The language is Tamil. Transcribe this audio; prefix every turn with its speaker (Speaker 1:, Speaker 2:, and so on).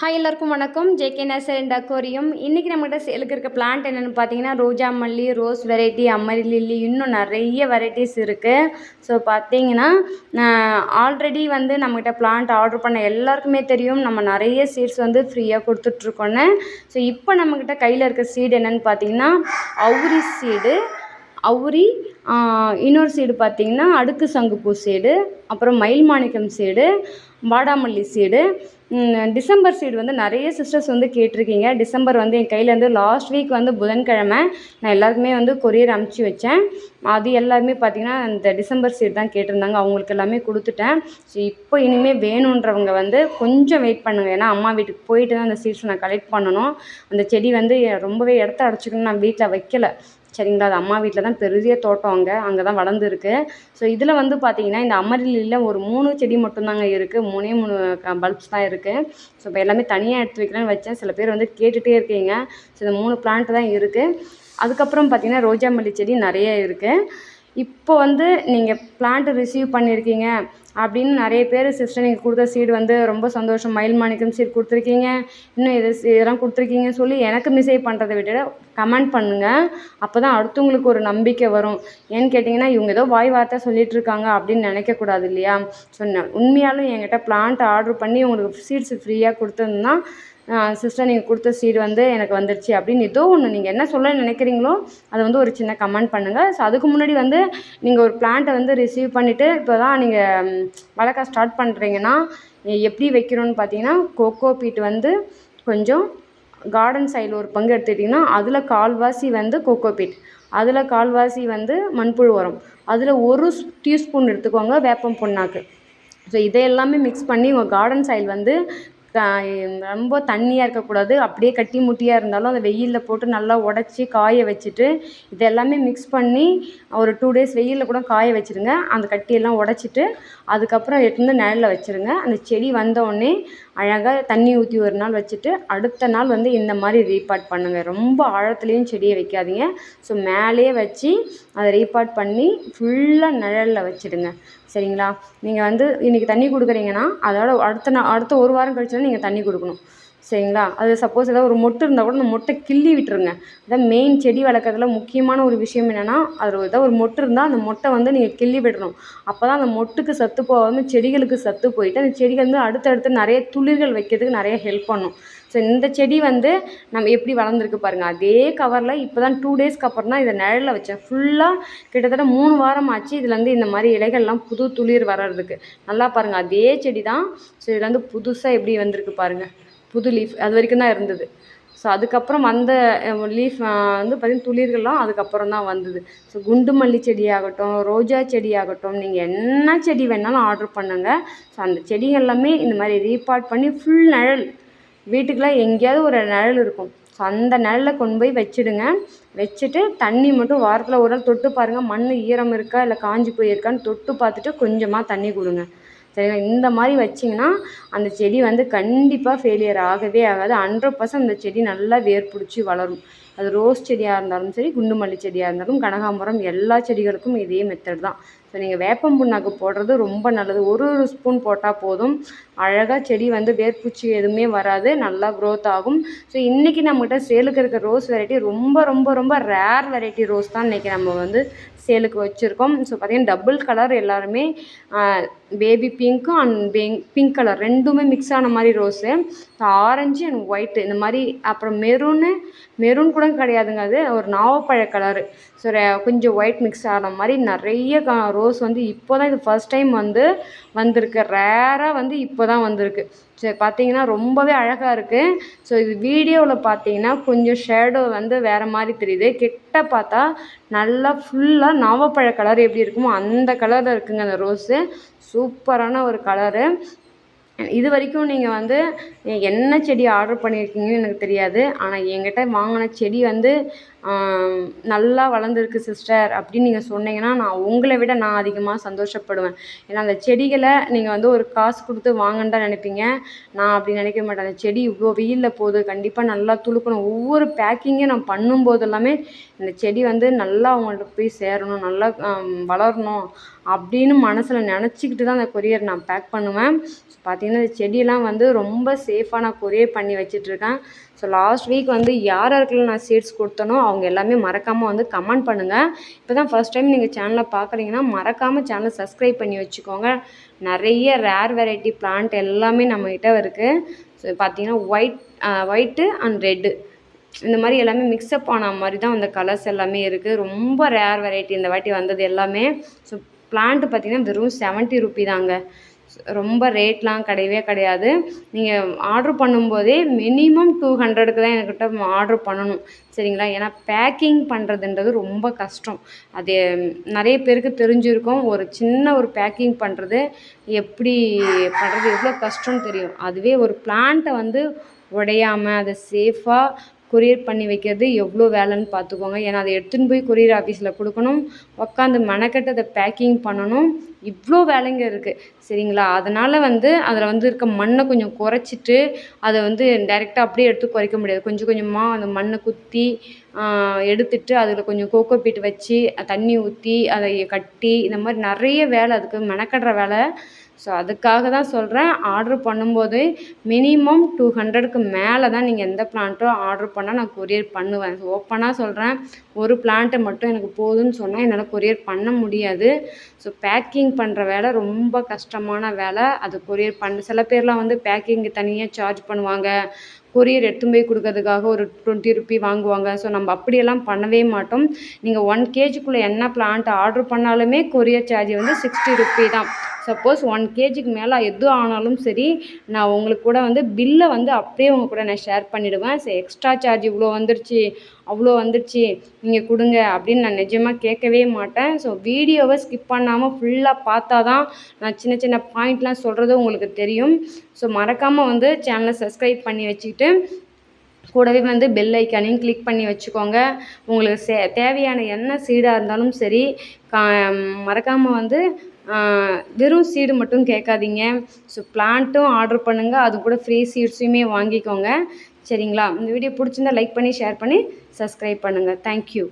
Speaker 1: ஹாய் எல்லாருக்கும் வணக்கம். JK nursery and aquarium. இன்றைக்கி நம்மகிட்ட சேலுக்கு இருக்க பிளான்ட் என்னென்னு பார்த்தீங்கன்னா ரோஜா மல்லி, ரோஸ் வெரைட்டி, அம்மரி லில்லி, இன்னும் நிறைய வெரைட்டிஸ் இருக்குது. ஸோ பார்த்தீங்கன்னா ஆல்ரெடி வந்து நம்மகிட்ட பிளான்ட் ஆர்டர் பண்ண எல்லாருக்குமே தெரியும் நம்ம நிறைய சீட்ஸ் வந்து ஃப்ரீயாக கொடுத்துட்ருக்கோன்னு. ஸோ இப்போ நம்மக்கிட்ட கையில் இருக்க சீடு என்னென்னு பார்த்தீங்கன்னா அவுரி சீடு, அவுரி, இன்னொரு சீடு பார்த்திங்கன்னா அடுக்கு சங்குப்பூ சீடு, அப்புறம் மயில் மாணிக்கம் சீடு, வாடாமல்லி சீடு. டிசம்பர் சீடு வந்து நிறைய சிஸ்டர்ஸ் வந்து கேட்டிருக்கீங்க. டிசம்பர் வந்து என் கையிலேருந்து லாஸ்ட் வீக் வந்து புதன்கிழமை நான் எல்லாருக்குமே வந்து கொரியர் அனுப்பிச்சி வச்சேன். அது எல்லாருமே பார்த்திங்கன்னா இந்த டிசம்பர் சீடு தான் கேட்டிருந்தாங்க. அவங்களுக்கு எல்லாமே கொடுத்துட்டேன். ஸோ இப்போ இனிமேல் வேணுன்றவங்க வந்து கொஞ்சம் வெயிட் பண்ணுங்கள். ஏன்னா அம்மா வீட்டுக்கு போயிட்டு தான் அந்த சீட்ஸ் நான் கலெக்ட் பண்ணணும். அந்த செடி வந்து ரொம்பவே இடத்த அடைச்சிக்கணும், நான் வீட்டில் வைக்கல. சரிங்களா, அது அம்மா வீட்டில் தான் பெரிய தோட்டம், அங்கே தான் வளர்ந்துருக்கு. ஸோ இதில் வந்து பார்த்திங்கன்னா இந்த அமரிலியில் ஒரு 3 செடி மட்டும்தாங்க இருக்குது. 3 பல்ப்ஸ் தான் இருக்குது. ஸோ இப்போ எல்லாமே தனியாக எடுத்து வைக்கலான்னு வச்சேன். சில பேர் வந்து கேட்டுகிட்டே இருக்கீங்க. ஸோ இந்த 3 பிளான்ட் தான் இருக்குது. அதுக்கப்புறம் பார்த்திங்கன்னா ரோஜா மல்லி செடி நிறைய இருக்குது. இப்போ வந்து நீங்கள் பிளான்ட் ரிசீவ் பண்ணியிருக்கீங்க அப்படின்னு நிறைய பேர் சிஸ்டர் நீங்கள் கொடுத்த சீடு வந்து ரொம்ப சந்தோஷம், மயில் மாணிக்கம் சீடு கொடுத்துருக்கீங்க, இன்னும் இதெல்லாம் கொடுத்துருக்கீங்கன்னு சொல்லி எனக்கு மெசேஜ் பண்ணுறதை விட்டுட்டு கமெண்ட் பண்ணுங்கள். அப்போ தான் அடுத்தவங்களுக்கு ஒரு நம்பிக்கை வரும். ஏன்னு கேட்டிங்கன்னா இவங்க ஏதோ வாய் வார்த்தை சொல்லிகிட்டு இருக்காங்க அப்படின்னு நினைக்கக்கூடாது இல்லையா. ஸோ உண்மையாலும் என்கிட்ட பிளான்ட் ஆர்டர் பண்ணி உங்களுக்கு சீட்ஸ் ஃப்ரீயாக கொடுத்துருந்தா சிஸ்டர் நீங்கள் கொடுத்த சீடு வந்து எனக்கு வந்துடுச்சு அப்படின்னு ஏதோ ஒன்று நீங்கள் என்ன சொல்ல நினைக்கிறீங்களோ அதை வந்து ஒரு சின்ன கமெண்ட் பண்ணுங்கள். ஸோ அதுக்கு முன்னாடி வந்து நீங்கள் ஒரு பிளான்ட்டை வந்து ரிசீவ் பண்ணிவிட்டு இப்போ தான் நீங்கள் வளர்க்க ஸ்டார்ட் பண்ணுறீங்கன்னா எப்படி வைக்கணும்னு பார்த்தீங்கன்னா கோகோ பீட் வந்து கொஞ்சம் கார்டன் சைடில் ஒரு பங்கு எடுத்துக்கிட்டிங்கன்னா அதில் கால்வாசி வந்து கோகோ பீட், அதில் கால்வாசி வந்து மண்புழு உரம், அதில் ஒரு டீஸ்பூன் எடுத்துக்கோங்க வேப்பம் புண்ணாக்கு. ஸோ இதை எல்லாமே மிக்ஸ் பண்ணி உங்கள் கார்டன் சைடு வந்து ரொம்ப தண்ணியாக இருக்கக்கூடாது, அப்படியே கட்டி முட்டியாக இருந்தாலும் அதை வெயிலில் போட்டு நல்லா உடச்சி காய வச்சுட்டு இது எல்லாமே மிக்ஸ் பண்ணி ஒரு 2 டேஸ் வெயிலில் கூட காய வச்சுருங்க. அந்த கட்டியெல்லாம் உடச்சிட்டு அதுக்கப்புறம் எடுத்து நிழலில் வச்சுருங்க. அந்த செடி வந்தோடனே அழகாக தண்ணி ஊற்றி ஒரு நாள் வச்சுட்டு அடுத்த நாள் வந்து இந்த மாதிரி ரீபாட் பண்ணுங்கள். ரொம்ப ஆழத்துலேயும் செடியை வைக்காதீங்க. ஸோ மேலேயே வச்சு அதை ரீபாட் பண்ணி ஃபுல்லாக நிழலில் வச்சுடுங்க. சரிங்களா, நீங்கள் வந்து இன்றைக்கி தண்ணி கொடுக்குறீங்கன்னா அதோட அடுத்த ஒரு வாரம் கழிச்சு நீங்கள் தண்ணி கொடுக்கணும். சரிங்களா, அது சப்போஸ் ஏதாவது ஒரு மொட்டு இருந்தால் கூட அந்த மொட்டை கிள்ளி விட்டுருங்க. அதான் மெயின் செடி வளர்க்குறதுல முக்கியமான ஒரு விஷயம் என்னென்னா அதில் ஏதாவது ஒரு மொட்டு இருந்தால் அந்த மொட்டை வந்து நீங்கள் கிள்ளி விடணும். அப்போ தான் அந்த மொட்டுக்கு சத்து போகாமல் செடிகளுக்கு சத்து போயிட்டு அந்த செடிகள் வந்து அடுத்தடுத்து நிறைய துளிர்கள் வைக்கிறதுக்கு நிறைய ஹெல்ப் பண்ணும். ஸோ இந்த செடி வந்து நம்ம எப்படி வளர்ந்துருக்கு பாருங்கள். அதே கவரில் இப்போ தான் 2 டேஸ்க்கு அப்புறம் தான் இதை நிழலில் வச்சேன். ஃபுல்லாக கிட்டத்தட்ட 3 வாரம் ஆச்சு இதுலேருந்து இந்த மாதிரி இலைகள்லாம் புது துளிர் வர்றதுக்கு. நல்லா பாருங்கள், அதே செடி தான். ஸோ இதில் வந்து புதுசாக எப்படி வந்திருக்கு பாருங்கள், புது லீஃப். அது வரைக்கும் தான் இருந்தது. ஸோ அதுக்கப்புறம் அந்த லீஃப் வந்து பார்த்திங்கன்னா துளிர்கள்லாம் அதுக்கப்புறம் தான் வந்தது. ஸோ குண்டு மல்லி செடியாகட்டும், ரோஜா செடியாகட்டும், நீங்கள் என்ன செடி வேணாலும் ஆர்டர் பண்ணுங்கள். ஸோ அந்த செடி எல்லாமே இந்த மாதிரி ரீபாட் பண்ணி ஃபுல் நிழல், வீட்டுக்குலாம் எங்கேயாவது ஒரு நிழல் இருக்கும். ஸோ அந்த நிழலில் கொண்டு போய் வச்சுடுங்க. வச்சுட்டு தண்ணி மட்டும் வாரத்தில் ஒரு நாள் தொட்டு பாருங்கள், மண் ஈரம் இருக்கா இல்லை காஞ்சி போயிருக்கான்னு தொட்டு பார்த்துட்டு கொஞ்சமாக தண்ணி கொடுங்க. சரிங்களா, இந்த மாதிரி வச்சிங்கன்னா அந்த செடி வந்து கண்டிப்பாக ஃபெயிலியர் ஆகவே ஆகாது. 100% அந்த செடி நல்லா வேர் பிடிச்சி வளரும். அது ரோஸ் செடியாக இருந்தாலும் சரி, குண்டு மல்லி செடியாக இருந்தாலும், கனகாம்பரம், எல்லா செடிகளுக்கும் இதே மெத்தட் தான். ஸோ நீங்கள் வேப்பம் புண்ணாக்கு போடுறது ரொம்ப நல்லது. ஒரு ஸ்பூன் போட்டால் போதும், அழகாக செடி வந்து வேர்பூச்சி எதுவுமே வராது, நல்லா க்ரோத் ஆகும். ஸோ இன்றைக்கி நம்மகிட்ட சேலுக்கு இருக்க ரோஸ் வெரைட்டி ரொம்ப ரொம்ப ரொம்ப ரேர் வெரைட்டி ரோஸ் தான் இன்றைக்கி நம்ம வந்து சேலுக்கு வச்சுருக்கோம். ஸோ பார்த்திங்கன்னா டபுள் கலர் எல்லாருமே பேபி பிங்க்கும் அண்ட் பிங்க் கலர் ரெண்டுமே மிக்ஸ் ஆன மாதிரி ரோஸு. ஆரஞ்சு அண்ட் ஒயிட்டு இந்த மாதிரி, அப்புறம் மெரூன் கூட கிடையாதுங்க, அது ஒரு நாவப்பழ கலரு. ஸோ கொஞ்சம் ஒயிட் மிக்ஸ் ஆன மாதிரி நிறைய ரோஸ் வந்து இப்போ தான் இது ஃபர்ஸ்ட் டைம் வந்திருக்கு. ரேராக வந்து இப்போ தான் வந்திருக்கு. சரி பார்த்தீங்கன்னா ரொம்பவே அழகாக இருக்குது. ஸோ இது வீடியோவில் பார்த்தீங்கன்னா கொஞ்சம் ஷேடோ வந்து வேறு மாதிரி தெரியுது. கிட்ட பார்த்தா நல்லா ஃபுல்லாக நாவப்பழ கலர் எப்படி இருக்குமோ அந்த கலரில் இருக்குங்க அந்த ரோஸு. சூப்பரான ஒரு கலரு. இது வரைக்கும் நீங்கள் வந்து என்ன செடி ஆர்டர் பண்ணியிருக்கீங்கன்னு எனக்கு தெரியாது. ஆனால் என்கிட்ட வாங்கின செடி வந்து நல்லா வளர்ந்துருக்கு சிஸ்டர் அப்படின்னு நீங்கள் சொன்னீங்கன்னா நான் உங்களை விட நான் அதிகமாக சந்தோஷப்படுவேன். ஏன்னா அந்த செடிகளை நீங்கள் வந்து ஒரு காசு கொடுத்து வாங்கன்னு தான் நினைப்பீங்க. நான் அப்படி நினைக்க மாட்டேன். அந்த செடி இவ்வளோ வெயிலில் போகுது, கண்டிப்பாக நல்லா துளுக்கணும். ஒவ்வொரு பேக்கிங்கும் நான் பண்ணும்போது எல்லாமே இந்த செடி வந்து நல்லா அவங்கள்ட்ட போய் சேரணும், நல்லா வளரணும் அப்படின்னு மனசில் நினச்சிக்கிட்டு தான் அந்த கொரியர் நான் பேக் பண்ணுவேன். ஸோ பார்த்தீங்கன்னா இந்த செடியெல்லாம் வந்து ரொம்ப சேஃபாக நான் கொரியர் பண்ணி வச்சிட்ருக்கேன். ஸோ லாஸ்ட் வீக் வந்து யாருக்கெல்லாம் நான் சீட்ஸ் கொடுத்தனோ அவங்க எல்லாமே மறக்காமல் வந்து கமெண்ட் பண்ணுங்கள். இப்போ தான் ஃபஸ்ட் டைம் நீங்கள் சேனலை பார்க்குறீங்கன்னா மறக்காமல் சேனலை சப்ஸ்கிரைப் பண்ணி வச்சுக்கோங்க. நிறைய ரேர் வெரைட்டி பிளான்ட் எல்லாமே நம்மகிட்ட இருக்குது. ஸோ பார்த்தீங்கன்னா ஒயிட்டு அண்ட் ரெட்டு இந்த மாதிரி எல்லாமே மிக்ஸ்அப் ஆன மாதிரி தான் அந்த கலர்ஸ் எல்லாமே இருக்குது. ரொம்ப ரேர் வெரைட்டி இந்த வாட்டி வந்தது எல்லாமே. ஸோ பிளான்ட்டு பார்த்திங்கன்னா வெறும் 70 ரூபி தாங்க. ரொம்ப ரேட்லாம் கிடையவே கிடையாது. நீங்கள் ஆர்ட்ரு பண்ணும்போதே மினிமம் 200க்கு தான் என்கிட்ட ஆர்ட்ரு பண்ணணும், சரிங்களா? ஏன்னா பேக்கிங் பண்ணுறதுன்றது ரொம்ப கஷ்டம். அது நிறைய பேருக்கு தெரிஞ்சிருக்கும். ஒரு சின்ன ஒரு பேக்கிங் பண்ணுறது எப்படி பண்ணுறது எவ்வளோ கஷ்டம்னு தெரியும். அதுவே ஒரு பிளான்ட்டை வந்து உடையாமல் அதை சேஃபாக கொரியர் பண்ணி வைக்கிறது எவ்வளோ வேலைன்னு பார்த்துக்கோங்க. ஏன்னா அதை எடுத்துன்னு போய் கொரியர் ஆஃபீஸில் கொடுக்கணும், உட்காந்து மெனக்கெட்டு அதை பேக்கிங் பண்ணணும், இவ்வளோ வேலைங்க இருக்குது, சரிங்களா? அதனால் வந்து அதில் வந்து இருக்க மண்ணை கொஞ்சம் குறைச்சிட்டு அதை வந்து டைரெக்டாக அப்படியே எடுத்து குறைக்க முடியாது. கொஞ்சம் கொஞ்சமாக அந்த மண்ணை குத்தி எடுத்துட்டு அதில் கொஞ்சம் கோகோ பீட் வச்சு தண்ணி ஊற்றி அதை கட்டி இந்த மாதிரி நிறைய வேலை, அதுக்கு மெனக்கடுற வேலை. ஸோ அதுக்காக தான் சொல்கிறேன், ஆர்ட்ரு பண்ணும்போது மினிமம் 200க்கு மேலே தான் நீங்கள் எந்த பிளான்ட்டும் ஆர்ட்ரு பண்ணால் நான் கொரியர் பண்ணுவேன். ஓப்பனாக சொல்கிறேன், ஒரு பிளான்ட்டை மட்டும் எனக்கு போதும்னு சொன்னால் என்னால் கொரியர் பண்ண முடியாது. ஸோ பேக்கிங் பண்ணுற வேலை ரொம்ப கஷ்டமான வேலை. அது கொரியர் சில பேர்லாம் வந்து பேக்கிங்கு தனியாக சார்ஜ் பண்ணுவாங்க, கொரியர் எடுத்துன்னு போய் கொடுக்கறதுக்காக ஒரு 20 ரூபி வாங்குவாங்க. ஸோ நம்ம அப்படியெல்லாம் பண்ணவே மாட்டோம். நீங்கள் 1 கேஜிக்குள்ளே என்ன பிளான்ட் ஆர்ட்ரு பண்ணாலுமே கொரியர் சார்ஜ் வந்து 60 ரூபி தான். சப்போஸ் 1 கேஜிக்கு மேலே எது ஆனாலும் சரி, நான் உங்களுக்கு கூட வந்து பில்லை வந்து அப்படியே உங்கள் கூட நான் ஷேர் பண்ணிவிடுவேன். ஸோ எக்ஸ்ட்ரா சார்ஜ் இவ்வளோ வந்துடுச்சு, அவ்வளோ வந்துடுச்சு, நீங்கள் கொடுங்க அப்படின்னு நான் நிஜமாக கேட்கவே மாட்டேன். ஸோ வீடியோவை ஸ்கிப் பண்ணாமல் ஃபுல்லாக பார்த்தா தான் நான் சின்ன சின்ன பாயிண்ட்லாம் சொல்கிறது உங்களுக்கு தெரியும். ஸோ மறக்காமல் வந்து சேனலை சப்ஸ்கிரைப் பண்ணி வச்சுக்கிட்டு கூடவே வந்து பெல் ஐக்கானையும் கிளிக் பண்ணி வச்சுக்கோங்க. உங்களுக்கு தேவையான என்ன சீடாக இருந்தாலும் சரி, மறக்காமல் வந்து வெறும் சீடு மட்டும் கேட்காதீங்க. ஸோ பிளான்ட்டும் ஆர்ட்ரு பண்ணுங்கள், அது கூட ஃப்ரீ சீட்ஸுமே வாங்கிக்கோங்க, சரிங்களா? இந்த வீடியோ பிடிச்சிருந்தா லைக் பண்ணி ஷேர் பண்ணி சப்ஸ்கிரைப் பண்ணுங்கள். தேங்க்யூ.